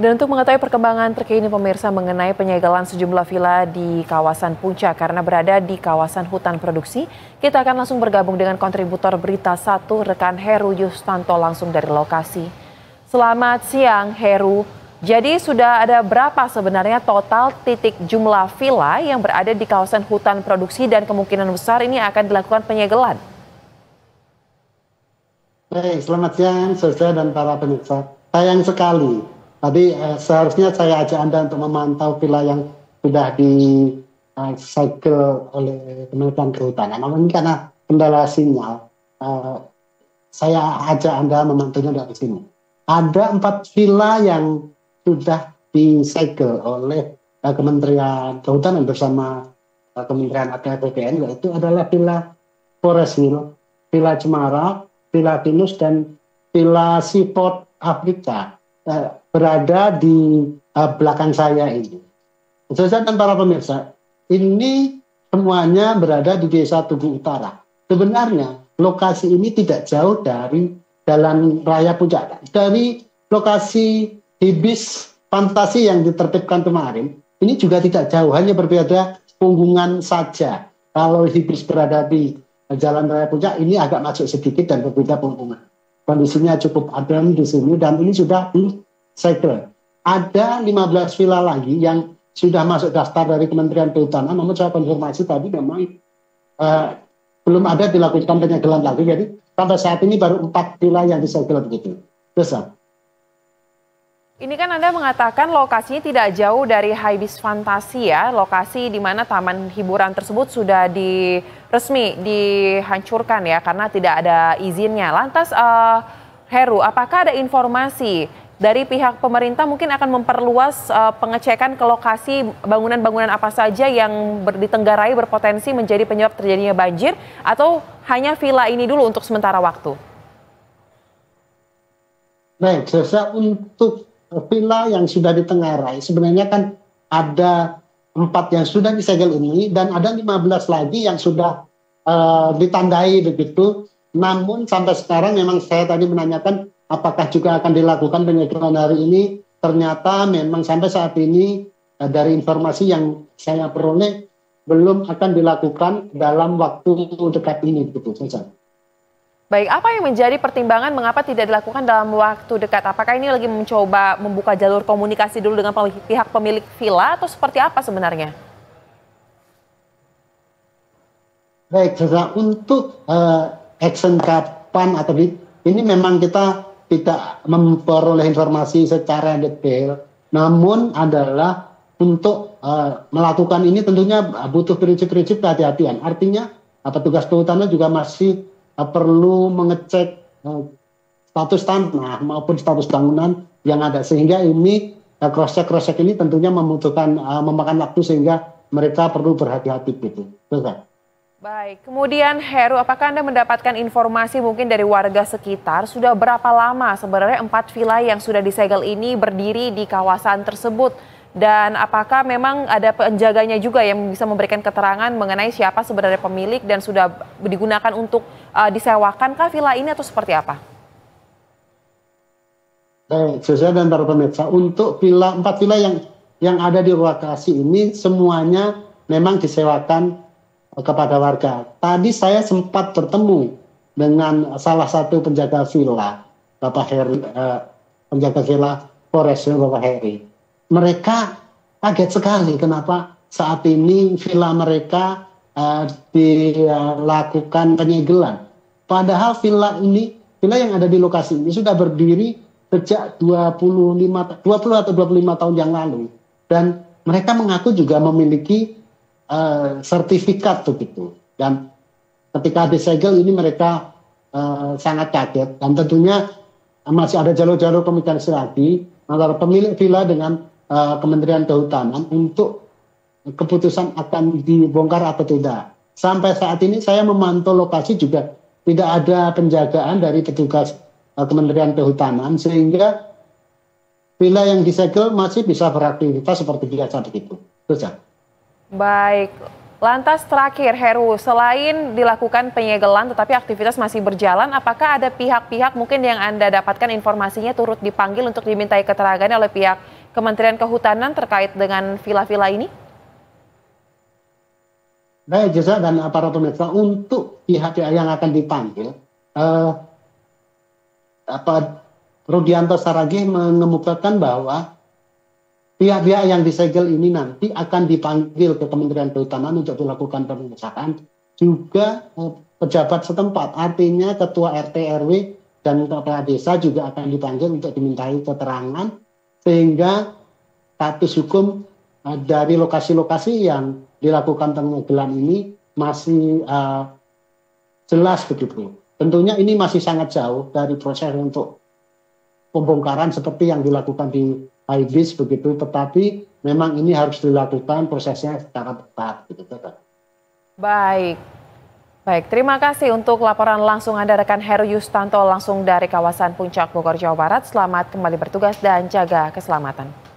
Dan untuk mengetahui perkembangan terkini pemirsa mengenai penyegelan sejumlah villa di kawasan Puncak karena berada di kawasan hutan produksi, kita akan langsung bergabung dengan kontributor Berita Satu rekan Heru Yustanto langsung dari lokasi. Selamat siang Heru. Jadi sudah ada berapa sebenarnya total titik jumlah villa yang berada di kawasan hutan produksi dan kemungkinan besar ini akan dilakukan penyegelan? Baik, selamat siang Saudara dan para pemirsa. Sayang sekali. Tadi seharusnya saya ajak Anda untuk memantau villa yang sudah disegel oleh Kementerian Kehutanan. Namun ini karena kendala sinyal, saya ajak Anda memantaunya dari sini. Ada 4 villa yang sudah disegel oleh Kementerian Kehutanan bersama Kementerian APBN, yaitu adalah Villa Forestville, Villa Cemara, Villa Venus, dan Villa Seaport Afrika. Berada di belakang saya ini. Saudara dan para pemirsa, ini semuanya berada di Desa Tugu Utara. Sebenarnya lokasi ini tidak jauh dari Jalan Raya Puncak. Dari lokasi Hibis Fantasi yang ditertibkan kemarin, ini juga tidak jauh, hanya berbeda punggungan saja. Kalau Hibis berada di Jalan Raya Puncak, ini agak masuk sedikit dan berbeda punggungan. Kondisinya cukup adem di sini dan ini sudah disegel. Ada 15 villa lagi yang sudah masuk daftar dari Kementerian Kehutanan, namun saya konfirmasi tadi memang belum ada dilakukan penyegelan lagi. Jadi sampai saat ini baru 4 villa yang disegel begitu. Besar. Ini kan Anda mengatakan lokasinya tidak jauh dari Hibis Fantasi ya, lokasi di mana taman hiburan tersebut sudah resmi dihancurkan ya karena tidak ada izinnya. Lantas Heru, apakah ada informasi dari pihak pemerintah mungkin akan memperluas pengecekan ke lokasi bangunan-bangunan apa saja yang ditenggarai berpotensi menjadi penyebab terjadinya banjir atau hanya villa ini dulu untuk sementara waktu? Baik, saya untuk villa yang sudah ditenggarai, sebenarnya kan ada 4 yang sudah disegel ini dan ada 15 lagi yang sudah ditandai begitu. Namun sampai sekarang memang saya tadi menanyakan apakah juga akan dilakukan penyegelan hari ini. Ternyata memang sampai saat ini dari informasi yang saya peroleh belum akan dilakukan dalam waktu dekat ini begitu saja. Baik, apa yang menjadi pertimbangan mengapa tidak dilakukan dalam waktu dekat? Apakah ini lagi mencoba membuka jalur komunikasi dulu dengan pihak pemilik villa atau seperti apa sebenarnya? Baik, untuk action kapan atau ini memang kita tidak memperoleh informasi secara detail, namun adalah untuk melakukan ini tentunya butuh prinsip-prinsip kehati-hatian. Artinya petugas kehutanan juga masih perlu mengecek status tanah maupun status bangunan yang ada, sehingga ini cross check ini tentunya membutuhkan memakan waktu sehingga mereka perlu berhati-hati gitu. Betul. Baik, kemudian Heru, apakah Anda mendapatkan informasi mungkin dari warga sekitar sudah berapa lama sebenarnya 4 villa yang sudah disegel ini berdiri di kawasan tersebut? Dan apakah memang ada penjaganya juga yang bisa memberikan keterangan mengenai siapa sebenarnya pemilik dan sudah digunakan untuk disewakan kah villa ini atau seperti apa? Baik, saya dan para pemirsa, untuk 4 villa yang ada di lokasi ini semuanya memang disewakan kepada warga. Tadi saya sempat bertemu dengan salah satu penjaga villa, Bapak Heri, penjaga villa Forestville, Bapak Heri. Mereka kaget sekali kenapa saat ini villa mereka dilakukan penyegelan. Padahal villa yang ada di lokasi ini sudah berdiri sejak 20 atau 25 tahun yang lalu. Dan mereka mengaku juga memiliki sertifikat begitu. Dan ketika disegel ini mereka sangat kaget. Dan tentunya masih ada jalur-jalur komunikasi lagi antara pemilik villa dengan Kementerian Kehutanan untuk keputusan akan dibongkar atau tidak. Sampai saat ini saya memantau lokasi juga tidak ada penjagaan dari petugas Kementerian Kehutanan sehingga villa yang disegel masih bisa beraktivitas seperti biasa begitu. Terus ya. Baik, Lantas terakhir Heru, selain dilakukan penyegelan tetapi aktivitas masih berjalan, apakah ada pihak-pihak mungkin yang Anda dapatkan informasinya turut dipanggil untuk dimintai keterangan oleh pihak Kementerian Kehutanan terkait dengan villa-villa ini? Baik, Jasa dan para pemirsa, untuk pihak-pihak yang akan dipanggil, Rudianto Saragih mengemukakan bahwa pihak-pihak yang disegel ini nanti akan dipanggil ke Kementerian Kehutanan untuk dilakukan pemeriksaan, juga pejabat setempat, artinya ketua RT RW dan kepala desa juga akan dipanggil untuk dimintai keterangan, sehingga status hukum dari lokasi-lokasi yang dilakukan penyegelan ini masih jelas begitu. Tentunya ini masih sangat jauh dari proses untuk pembongkaran seperti yang dilakukan di Haibis begitu, tetapi memang ini harus dilakukan prosesnya secara tepat begitu. Baik. Terima kasih untuk laporan langsung Anda rekan Heru Yustanto langsung dari kawasan Puncak Bogor, Jawa Barat. Selamat kembali bertugas dan jaga keselamatan.